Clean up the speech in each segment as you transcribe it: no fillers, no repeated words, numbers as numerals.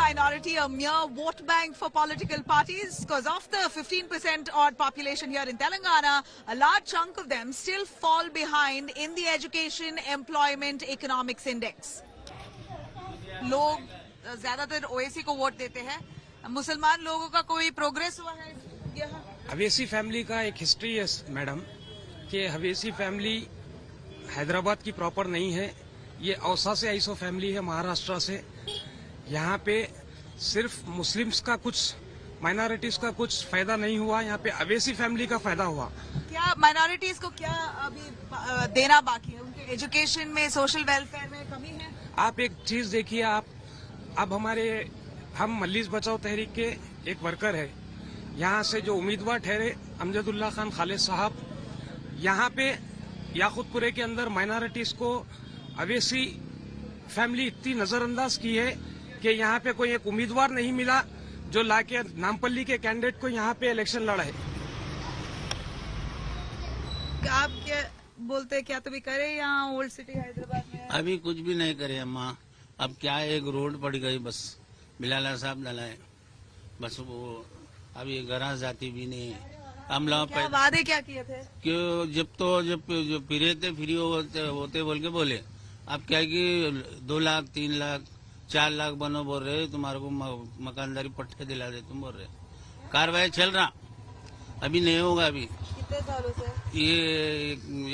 minority a mere vote bank for political parties? Because of the 15% odd population here in Telangana, a large chunk of them still fall behind in the education, employment, economics index. लोग ज्यादातर ओएसी को vote देते हैं. मुसलमान लोगों का कोई progress हुआ है यहाँ? हवेसी फैमिली का एक हिस्ट्री है मैडम कि हवेसी फैमिली हैदराबाद की प्रॉपर नहीं है. ये औसा से आइसो फैमिली है, महाराष्ट्र से. यहाँ पे सिर्फ मुस्लिम्स का कुछ, माइनॉरिटीज का कुछ फायदा नहीं हुआ. यहाँ पे अवेसी फैमिली का फायदा हुआ. क्या माइनॉरिटीज को क्या अभी देना बाकी है? उनके एजुकेशन में, सोशल वेलफेयर में कमी है? आप एक चीज देखिए, आप हम मल्लिस बचाओ तहरीक के एक वर्कर है. यहाँ से जो उम्मीदवार ठहरे अमजदुल्ला खान खालिद साहब, यहाँ पे याकुतपुरे के अंदर माइनॉरिटीज को अवेसी फैमिली इतनी नजरअंदाज की है कि यहाँ पे कोई एक उम्मीदवार नहीं मिला जो लाके नामपल्ली के कैंडिडेट को यहाँ पे इलेक्शन लड़ाए. आप क्या बोलते हैं, क्या तो भी करे यहाँ ओल्ड सिटी हैदराबाद में? अभी कुछ भी नहीं करे अम्मा. अब क्या एक रोड पड़ गई बस, बिलाला साहब डलाए बस. वो अभी घर जाती भी नहीं. हम लोग वादे क्या किए थे? क्यों जब फिरे थे फ्री होते बोल के बोले. अब क्या कि 2 लाख 3 लाख 4 लाख बनो बोल रहे, तुम्हारे को मकानदारी पट्टे दिला दे तुम बोल रहे. कार्रवाई चल रहा, अभी नहीं होगा. अभी कितने सालों से? ये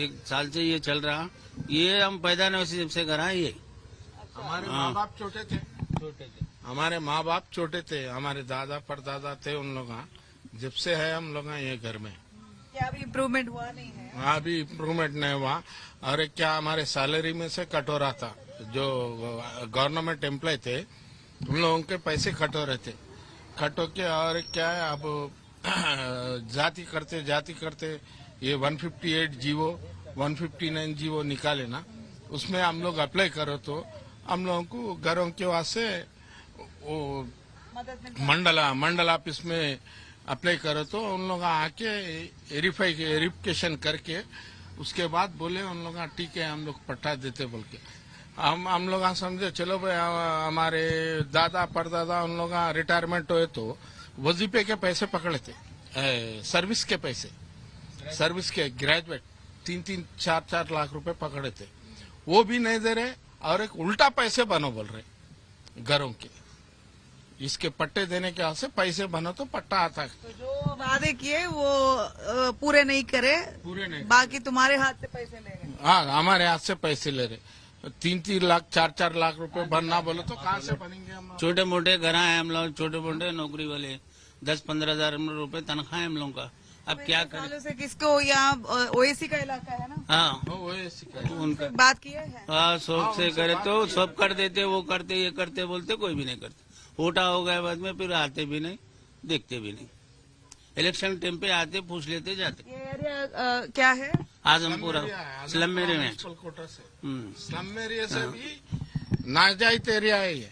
एक साल से ये चल रहा. ये हम पैदा नहीं जब से घर आए. ये हमारे माँ बाप छोटे थे. हमारे माँ बाप छोटे थे, हमारे दादा परदादा थे उन लोग. जब से है हम लोग ये घर में. क्या अभी इम्प्रूवमेंट हुआ नहीं है? अभी इम्प्रूवमेंट नहीं हुआ. और क्या हमारे सैलरी में से कट हो रहा था. जो गवर्नमेंट एम्प्लॉय थे उन लोगों के पैसे कट हो रहे थे. कट हो के और क्या है, अब जाति करते ये 158 जीवो 159 जीवो निकाले ना, उसमें हम लोग अप्लाई करो तो हम लोगों को घरों के वास्ते वो मंडल ऑफिस में अप्लाई करो तो उन लोग आके वेरिफिकेशन करके उसके बाद बोले उन लोग ठीक है हम लोग पट्टा देते बोल के. हम लोग समझे चलो भाई हमारे दादा परदादा उन लोग रिटायरमेंट हुए तो वजीफे के पैसे पकड़े थे, सर्विस के पैसे, सर्विस के ग्रेजुएट 3-3 4-4 लाख रुपए पकड़े थे. वो भी नहीं दे रहे और एक उल्टा पैसे बनो बोल रहे घरों के. इसके पट्टे देने के हाथ से पैसे बनो तो पट्टा आता है. तो जो वादे किए वो पूरे नहीं करे, बाकी तुम्हारे हाथ से पैसे ले रहे. हाँ, हमारे हाथ से पैसे ले रहे. 3-3 लाख 4-4 लाख रुपए बनना बोले तो कहाँ से बनेंगे हम? छोटे मोटे घर है हम लोग, छोटे मोटे नौकरी वाले. 10-15 हजार रुपए तनख्वाह है हम लोग का. अब क्या करें? से किसको यहाँ ओएसी का इलाका है ना? हाँ, ओएसी का उनका बात किए है. हाँ, सब से करे तो सब कर देते, वो करते ये करते बोलते, कोई भी नहीं करते. वोटा हो गए बाद में फिर आते भी नहीं, देखते भी नहीं. इलेक्शन टाइम पे आते, पूछ लेते, जाते. ये एरिया क्या है? आजमपुर स्लम एरिया में. स्लम एरिया से भी नाजायज एरिया है ये.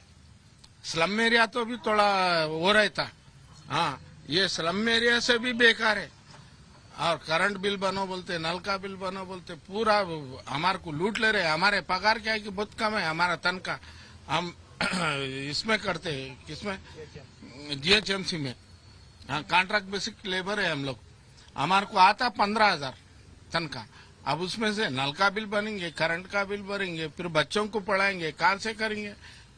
स्लम एरिया तो भी थोड़ा हो रहता. हाँ, ये स्लम एरिया से भी बेकार है. और करंट बिल बनो बोलते, नल का बिल बनो बोलते, पूरा हमारे को लूट ले रहे. हमारे पगार क्या है कि बहुत कम है हमारा तनख्वाह. हम इसमें करते हैं, किसमें? जीएचएमसी में. हाँ, कॉन्ट्रैक्ट बेसिक लेबर है हम लोग. हमारे को आता 15,000 तनख्वाह. अब उसमें से नल का बिल बनेंगे, करंट का बिल भरेंगे, फिर बच्चों को पढ़ाएंगे, कहाँ से करेंगे?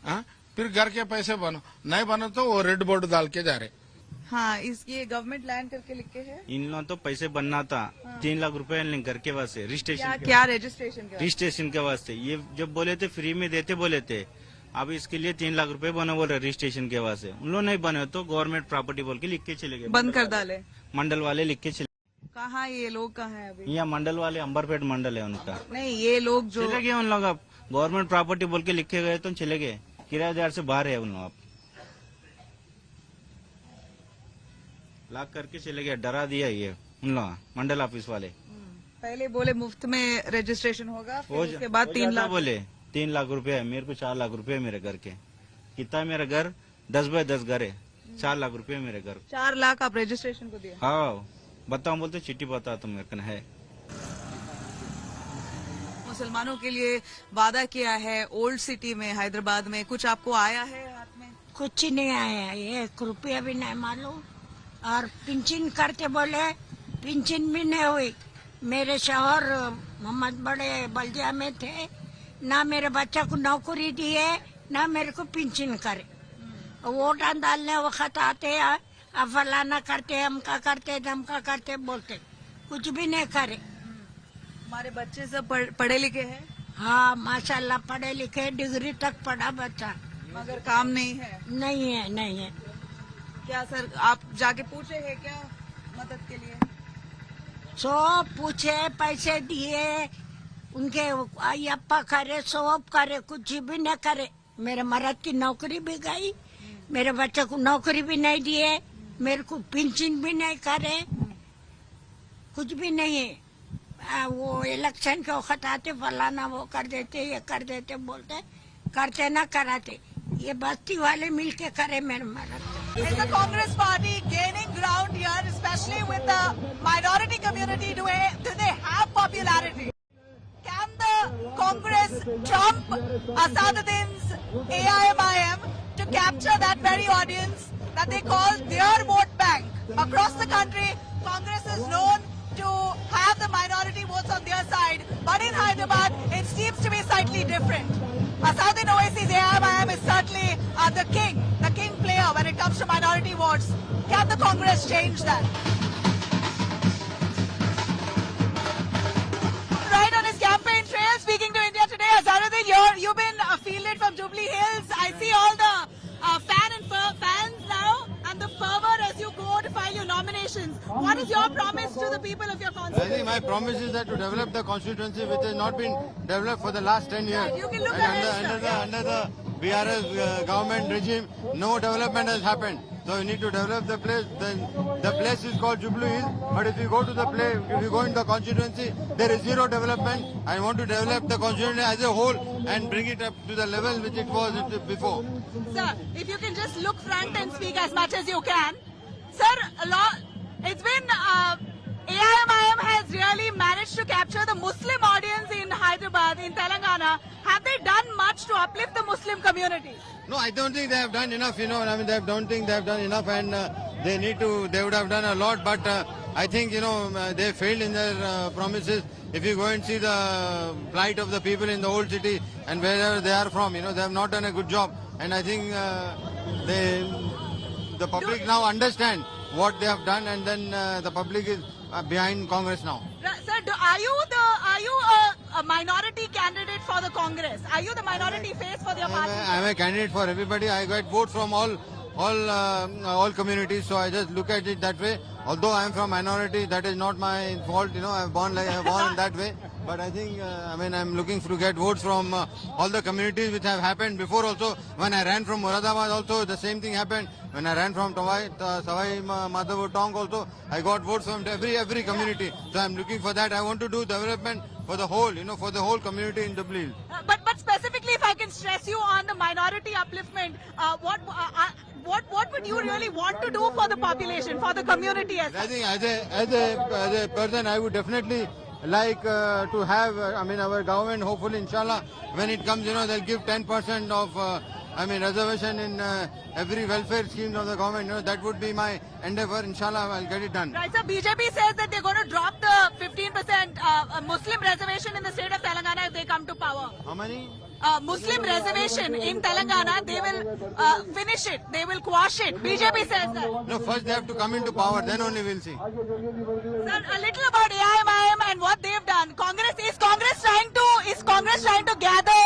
हाँ, फिर घर के पैसे बनो, नहीं बनो तो वो रेड बोर्ड डाल के जा रहे. हाँ, ये गवर्नमेंट लैंड करके लिखे है. इन लोगों तो पैसे बनना था. 3 लाख रुपए घर के वास्ते, रजिस्ट्रेशन. क्या रजिस्ट्रेशन? रजिस्ट्रेशन के वास्ते. ये जब बोले थे फ्री में देते बोले थे. अब इसके लिए 3 लाख रुपए बने बोल रहे रजिस्ट्रेशन के वास्ते. उन लोग नहीं बने तो गवर्नमेंट प्रॉपर्टी बोल के लिख के चले गए. बंद कर डाले. मंडल वाले लिख के चले. कहाँ ये लोग कहाँ है अभी? यहाँ मंडल वाले, अंबरपेट मंडल है उनका. नहीं, ये लोग जो चले गए उन लोग. अब गवर्नमेंट प्रॉपर्टी बोल के लिखे गए तो चले गए. किराएदार से बाहर है उन लोग. लॉक करके चले गए, डरा दिया ये उन लोग मंडल ऑफिस वाले. पहले बोले मुफ्त में रजिस्ट्रेशन होगा, फिर उसके बाद 3 लाख बोले. 3 लाख रुपए है, मेरे को 4 लाख रुपए है मेरे घर के. कितना है मेरा घर? 10 बाय 10 घर है. 4 लाख रुपए मेरे घर. 4 लाख आप रजिस्ट्रेशन को दिए? हाँ, बताओ बोलते चिट्ठी बता तुम मेरे को है. मुसलमानों के लिए वादा किया है ओल्ड सिटी में, हैदराबाद में. कुछ आपको आया है हाथ में? कुछ नहीं आया, 1 रुपया भी नहीं मालूम। और पिंचिन करते बोले, पिंचिन भी नहीं हुई। मेरे शौहर मोहम्मद बड़े बल्दिया में थे, ना मेरे बच्चा को नौकरी दिए, ना मेरे को पिंचिन करे। वोट डालने वक्त आते हैं, अब फलाना करते, हमका करते, धमका करते, बोलते, कुछ भी नहीं करे। हमारे बच्चे सब पढ़े लिखे हैं हाँ माशाल्लाह, पढ़े लिखे, डिग्री तक पढ़ा बच्चा। मगर काम नहीं है। नहीं है, नहीं है। क्या सर आप जाके पूछे हैं क्या मदद के लिए? सब पूछे, पैसे दिए, उनके अप्पा करे, सब करे, कुछ भी न करे। मेरे मर्द की नौकरी भी गई, मेरे बच्चे को नौकरी भी नहीं दिए, मेरे को पेंशन भी नहीं करे, कुछ भी नहीं है। वो इलेक्शन के वक्त आते, फलाना वो कर देते, ये कर देते, बोलते, करते ना कराते। ये बस्ती वाले मिलके करे मेरे मर्द। Is the Congress party gaining ground here, especially with the minority community? Do they have popularity? Can the Congress trump Asaduddin's AIMIM to capture that very audience that they call their vote bank? Across the country, Congress is known to have the minority votes on their side, but in Hyderabad, it seems to be slightly different. Asaduddin Owaisi's AIMIM is certainly the king player when it comes to minority votes. Can the Congress change that? Right on his campaign trail, speaking to India Today, Asaduddin, you've been fielded from Jubilee Hills. I see all the fans now and the fervor as you go to file your nominations. What is your promise to the people of your I constituency? think my promise is that to develop the constituency which has not been developed for the last 10 years. Right, you can look And ahead, sir. under the BRS government regime, no development has happened. So we need to develop the place. Then the place is called Jubilee Hills, but if you go to the place, if you go in the constituency, there is zero development. I want to develop the constituency as a whole and bring it up to the level which it was before. Sir, if you can just look front and speak as much as you can. Sir, it's been AIMIM has really managed to capture the Muslim audience in Hyderabad, in Telangana. Have they done much to uplift the Muslim community? No, I don't think they have done enough, I mean, don't think they have done enough, and they would have done a lot, but I think, they failed in their promises. If you go and see the plight of the people in the old city and wherever they are from, they have not done a good job, and I think the public now understand what they have done, and then the public is behind Congress now. Sir, are you a minority candidate for the Congress? Are you the minority face for your party? I am a candidate for everybody. I get votes from all communities, so I just look at it that way. Although I am from minority, that is not my fault. I have born in that way. But I think, I'm looking to get votes from all the communities which have happened before also. When I ran from Moradabad also, the same thing happened. When I ran from Savai Madhavpur Tong also, I got votes from every community. So I'm looking for that. I want to do development for the whole, for the whole community in Jubilee Hills. But specifically, if I can stress you on the minority upliftment, what would you really want to do for the population, for the community as I think as a person, I would definitely like to have, our government, hopefully, inshallah, when it comes, they'll give 10% of, reservation in every welfare scheme of the government. That would be my endeavor. Inshallah, I'll get it done. Right, so BJP says that they're going to drop the 15% Muslim reservation in the state of Telangana if they come to power. How many? Muslim reservation in Telangana, they will finish it. They will quash it. BJP says that. No, first they have to come into power, then only we'll see. Sir, a little about AIMIM and what they've done. Is Congress trying to gather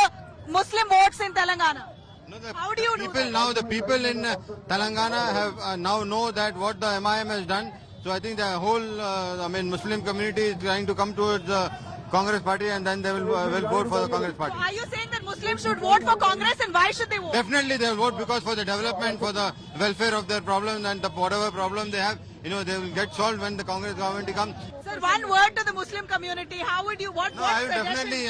Muslim votes in Telangana? No, How do you do that? Now the people in Telangana have now know that what the MIM has done. So I think the whole Muslim community is trying to come towards the Congress party, and then they will vote for the Congress party. So are you saying that Muslims should vote for Congress, and why should they vote? Definitely they will vote because for the development, for the welfare of their problems, and whatever problem they have, they will get solved when the Congress government comes. Sir, one word to the Muslim community. How would you? What No, I will suggestions?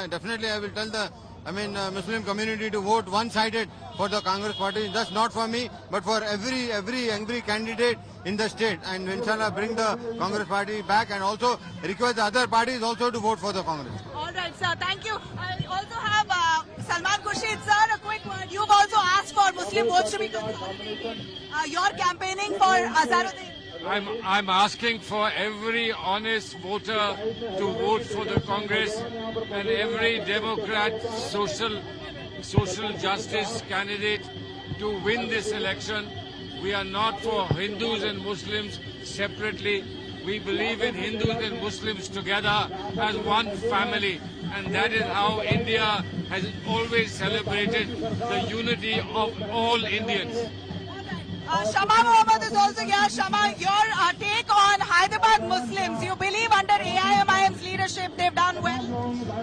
definitely I will tell the Muslim community to vote one-sided for the Congress party. Just not for me, but for every candidate in the state. And inshallah bring the Congress party back, and also request the other parties also to vote for the Congress. All right, sir. Thank you. I also have Salman Khurshid, sir. A quick word. You've also asked for Muslim votes to be consolidated. You're campaigning for Azharuddin. I'm asking for every honest voter to vote for the Congress, and every Democrat social justice candidate to win this election. We are not for Hindus and Muslims separately. We believe in Hindus and Muslims together as one family, and that is how India has always celebrated the unity of all Indians. Shama Mohammed is also here. Shama, your take on Hyderabad Muslims. You believe under AIMIM's leadership they've done well?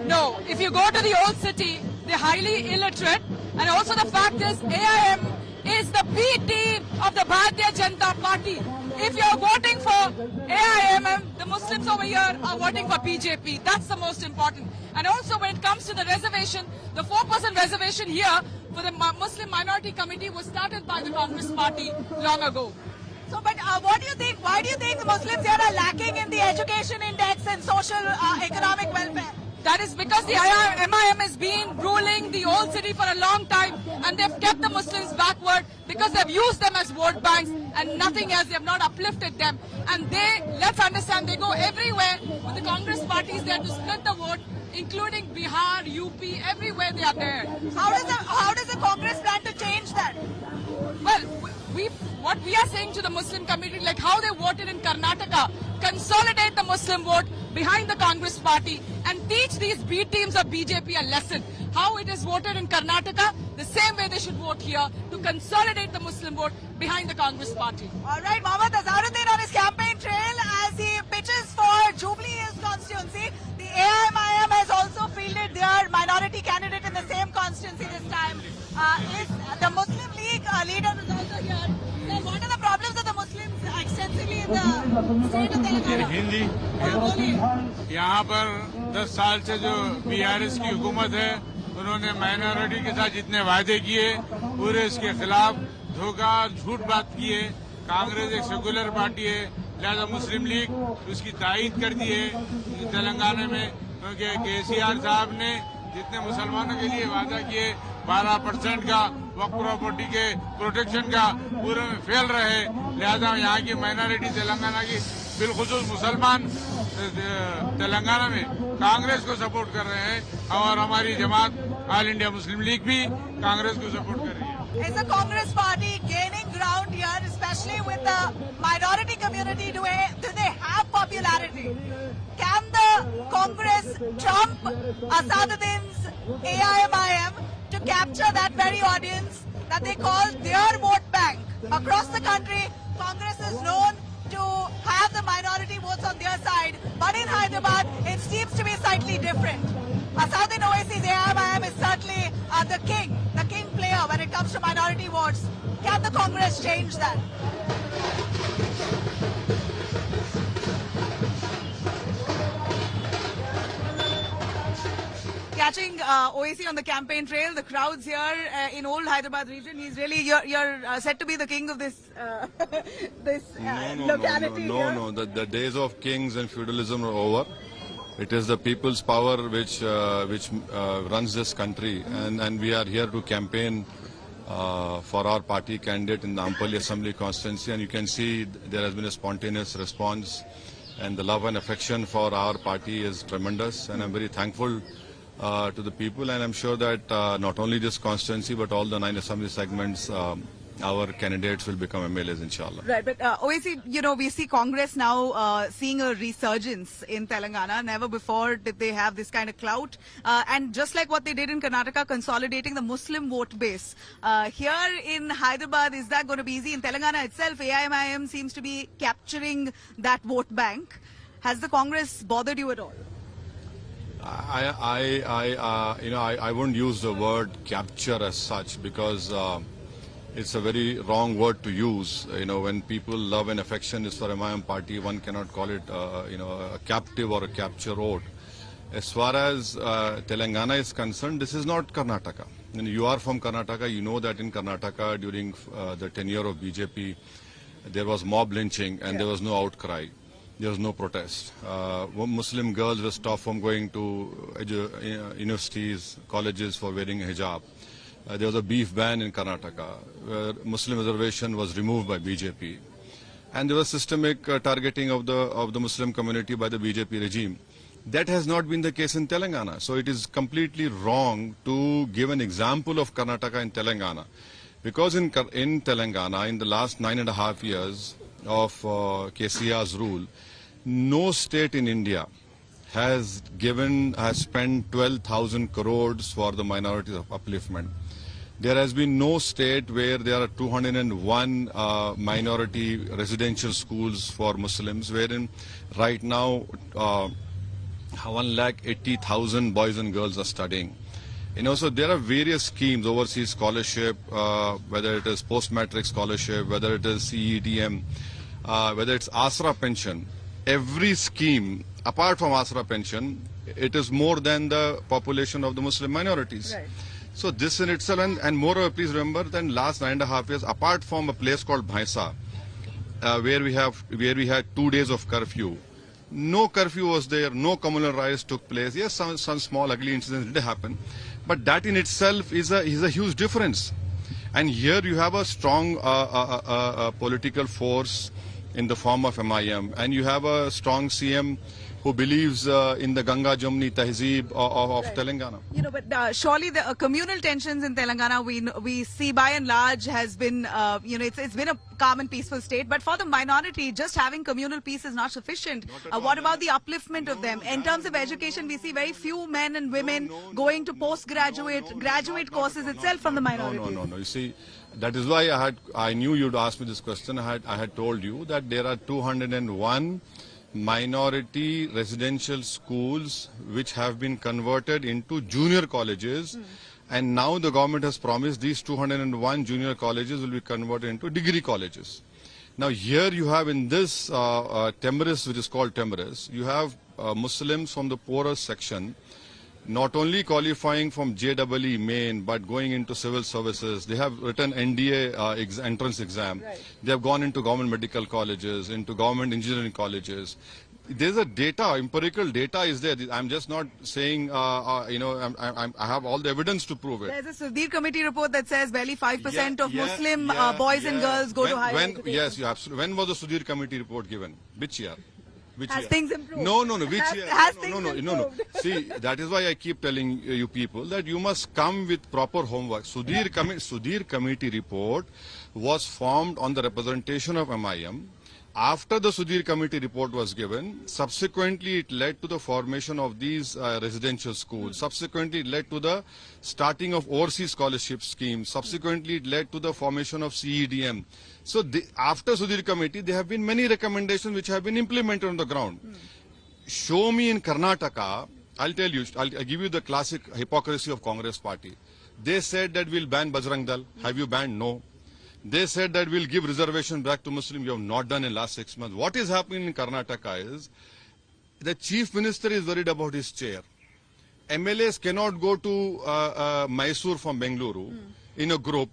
No. If you go to the old city, they're highly illiterate. And also the fact is AIM is the B team of the Bharatiya Janata Party. If you're voting for AIMM, the Muslims over here are voting for BJP. That's the most important. And also when it comes to the reservation, the 4% reservation here for the Muslim Minority Committee was started by the Congress Party long ago. So, but what do you think? Why do you think the Muslims here are lacking in the education index and social economic welfare? That is because the MIM has been ruling the old city for a long time, and they've kept the Muslims backward because they've used them as vote banks and nothing else. They have not uplifted them. And let's understand, they go everywhere with the Congress parties there to split the vote, including Bihar, UP, everywhere they are there. How does the Congress plan to change that? Well, what we are saying to the Muslim community, like how they voted in Karnataka, consolidate the Muslim vote behind the Congress party and teach these B teams of BJP a lesson. How it is voted in Karnataka, the same way they should vote here to consolidate the Muslim vote behind the Congress party. All right, Mohammad Azharuddin on his campaign trail as he pitches for Jubilee Hills constituency. The AIMIM has also fielded their minority candidate in the same constituency this time. The Muslim League leader is also here. So what are the problems of the Muslims extensively in the state of Telangana? Hindi यहाँ पर 10 साल से जो BRS की हुकूमत है, उन्होंने minority के साथ जितने वादे किए पूरे इसके खिलाफ धोखा झूठ बात किए। कांग्रेस एक सेकुलर पार्टी है, लिहाजा मुस्लिम लीग उसकी तायीद कर दी है तेलंगाना में, क्योंकि KCR साहब ने जितने मुसलमानों के लिए वादा किए 12% का वक्फ प्रॉपर्टी के प्रोटेक्शन का पूरे में फेल रहे। लिहाजा यहाँ की माइनॉरिटी तेलंगाना की बिलखुसूस मुसलमान तेलंगाना में कांग्रेस को सपोर्ट कर रहे हैं और हमारी जमात ऑल इंडिया मुस्लिम लीग भी कांग्रेस को सपोर्ट कर रही है। Is the Congress party gaining ground here, especially with the minority community? Do they have popularity? Can the Congress trump Azharuddin's AIMIM to capture that very audience that they call their vote bank? Across the country, Congress is known to have the minority votes on their side, but in Hyderabad, it seems to be slightly different. Azharuddin Owaisi's AIMIM is certainly the king player when it comes to minority votes. Can the Congress change that? Catching Owaisi on the campaign trail, the crowds here in old Hyderabad region. He's really you're said to be the king of this locality. No. The days of kings and feudalism are over. It is the people's power which runs this country, and we are here to campaign for our party candidate in the Ampally Assembly constituency, and you can see there has been a spontaneous response, and the love and affection for our party is tremendous, and I'm very thankful to the people, and I'm sure that not only this constituency but all the 9 assembly segments, our candidates will become MLAs, inshallah. Right, but Owaisi, we see Congress now seeing a resurgence in Telangana. Never before did they have this kind of clout. And just like what they did in Karnataka, consolidating the Muslim vote base. Here in Hyderabad, is that going to be easy? In Telangana itself, AIMIM seems to be capturing that vote bank. Has the Congress bothered you at all? I wouldn't use the word capture as such, because it's a very wrong word to use. When people love and affection is for MIM party, one cannot call it a captive or a capture vote. As far as Telangana is concerned, this is not Karnataka. And you are from Karnataka, you know that in Karnataka during the tenure of BJP, there was mob lynching and there was no outcry. There was no protest. Muslim girls were stopped from going to universities, colleges for wearing hijab. There was a beef ban in Karnataka, where Muslim reservation was removed by BJP. And there was systemic targeting of the Muslim community by the BJP regime. That has not been the case in Telangana. So it is completely wrong to give an example of Karnataka and Telangana. Because in Telangana, in the last 9.5 years of KCR's rule, no state in India has spent 12,000 crores for the minorities of upliftment. There has been no state where there are 201 minority residential schools for Muslims, wherein right now 180,000 boys and girls are studying. So there are various schemes, overseas scholarship, whether it is post-matric scholarship, whether it is CEDM, whether it's Asra pension. Every scheme, apart from Asra pension, it is more than the population of the Muslim minorities. Right. So this in itself, and moreover, please remember that in last 9.5 years, apart from a place called Bhaisa, where we had 2 days of curfew, no curfew was there, no communal riots took place. Yes, some small ugly incidents did happen, but that in itself is a huge difference. And here you have a strong political force in the form of MIM, and you have a strong CM who believes in the Ganga Jamni Tehzeeb of right. Telangana. But surely the communal tensions in Telangana we see by and large has been, it's been a calm and peaceful state. But for the minority, just having communal peace is not sufficient. What about the upliftment of them? In terms of education, we see very few men and women going to graduate courses itself from the minority. No. You see, that is why I knew you'd ask me this question. I had told you that there are 201 minority residential schools which have been converted into junior colleges, and now the government has promised these 201 junior colleges will be converted into degree colleges. Now here you have in this Temeris, which is called Temeris, you have Muslims from the poorest section not only qualifying from JEE main but going into civil services. They have written NDA entrance exam. Right. They have gone into government medical colleges, into government engineering colleges. There's a data, empirical data is there. I'm just not saying, I have all the evidence to prove it. There's a Sudhir committee report that says barely 5% of Muslim boys and girls go to higher education. Yes, you absolutely. When was the Sudhir committee report given? Which year? Has things improved? No. Which year? No. See, that is why I keep telling you people that you must come with proper homework. Sudhir committee report was formed on the representation of MIM. After the Sudhir committee report was given, subsequently it led to the formation of these residential schools. Subsequently it led to the starting of overseas scholarship schemes. Subsequently it led to the formation of CEDM. So after Sudhir committee, there have been many recommendations which have been implemented on the ground. Show me in Karnataka, I'll tell you, I'll give you the classic hypocrisy of Congress party. They said that we'll ban Bajrang Dal. Have you banned? No. They said that we'll give reservation back to Muslim. You have not done in last 6 months. What is happening in Karnataka is the chief minister is worried about his chair. MLAs cannot go to Mysore from Bengaluru in a group.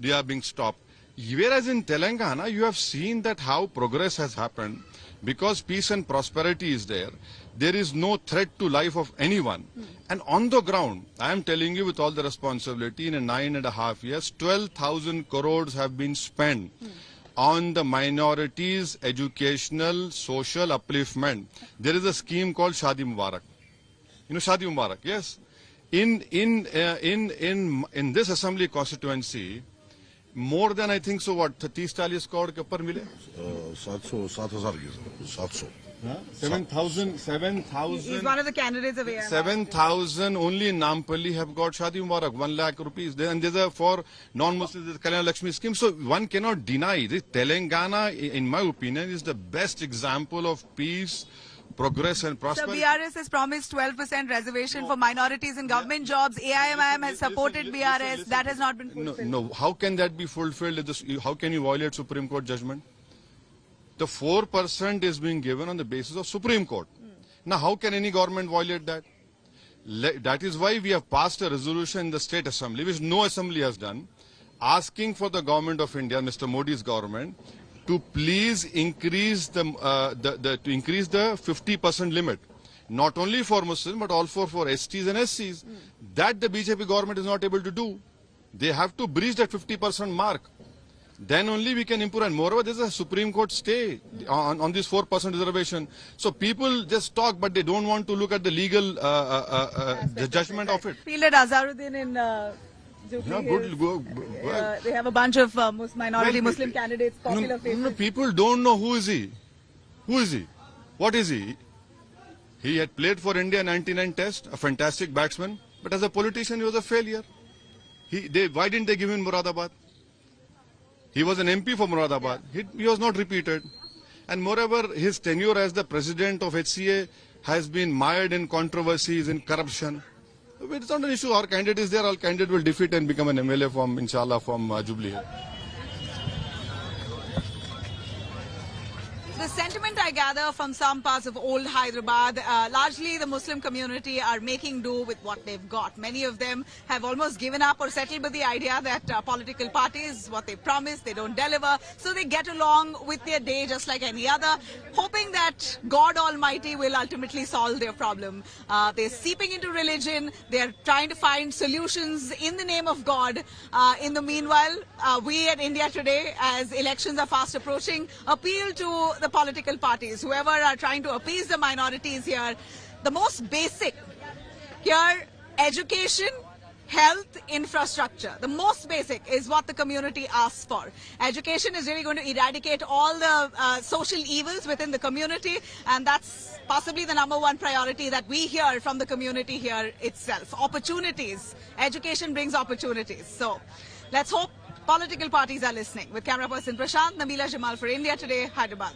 They are being stopped. Whereas in Telangana, you have seen that how progress has happened because peace and prosperity is there. There is no threat to life of anyone. And on the ground, I am telling you with all the responsibility, in 9.5 years, 12,000 crores have been spent on the minorities' educational, social upliftment. There is a scheme called Shadi Mubarak. You know Shadi Mubarak, yes? In this assembly constituency, more than I think so, what, 30-40 crore ke upar mile? 7,000. He's one of the candidates of AIM. 7,000 only in Nampally have got Shadi Mubarak, 1 lakh rupees. And there's a for non-Muslims, there's a Kalyana Lakshmi scheme. So one cannot deny this. Telangana, in my opinion, is the best example of peace, progress and prosperity. So BRS has promised 12% reservation for minorities in government jobs. AIMIM has supported BRS. That has not been fulfilled. No. How can that be fulfilled? How can you violate Supreme Court judgment? The 4% is being given on the basis of Supreme Court. Now, how can any government violate that? That is why we have passed a resolution in the State Assembly, which no assembly has done, asking for the government of India, Mr. Modi's government, to please increase the 50% limit, not only for Muslims but also for STs and SCs. That the BJP government is not able to do. They have to breach that 50% mark. Then only we can improve. And moreover, there is a Supreme Court stay on this 4% reservation. So people just talk, but they don't want to look at the legal the judgment of it. Fielded Azharuddin in Jubilee Hills. They have a bunch of minority Muslim candidates, popular faces. No, people don't know who is he. Who is he? What is he? He had played for India 99 Test, a fantastic batsman, but as a politician he was a failure. Why didn't they give him Moradabad? He was an MP for Moradabad. He was not repeated. And moreover, his tenure as the president of HCA has been mired in controversies, in corruption. It's not an issue. Our candidate is there. Our candidate will defeat and become an MLA from, inshallah, from Jubilee Hill. The sentiment I gather from some parts of old Hyderabad, largely the Muslim community are making do with what they've got. Many of them have almost given up or settled with the idea that political parties, what they promise, they don't deliver. So they get along with their day just like any other, hoping that God Almighty will ultimately solve their problem. They're seeping into religion. They're trying to find solutions in the name of God. In the meanwhile, we at India Today, as elections are fast approaching, appeal to the political parties, whoever are trying to appease the minorities here. The most basic here, education, health, infrastructure. The most basic is what the community asks for. Education is really going to eradicate all the social evils within the community, and that's possibly the #1 priority that we hear from the community here itself. Opportunities. Education brings opportunities. So let's hope political parties are listening. With camera person Prashant, Nabila Jamal for India Today, Hyderabad.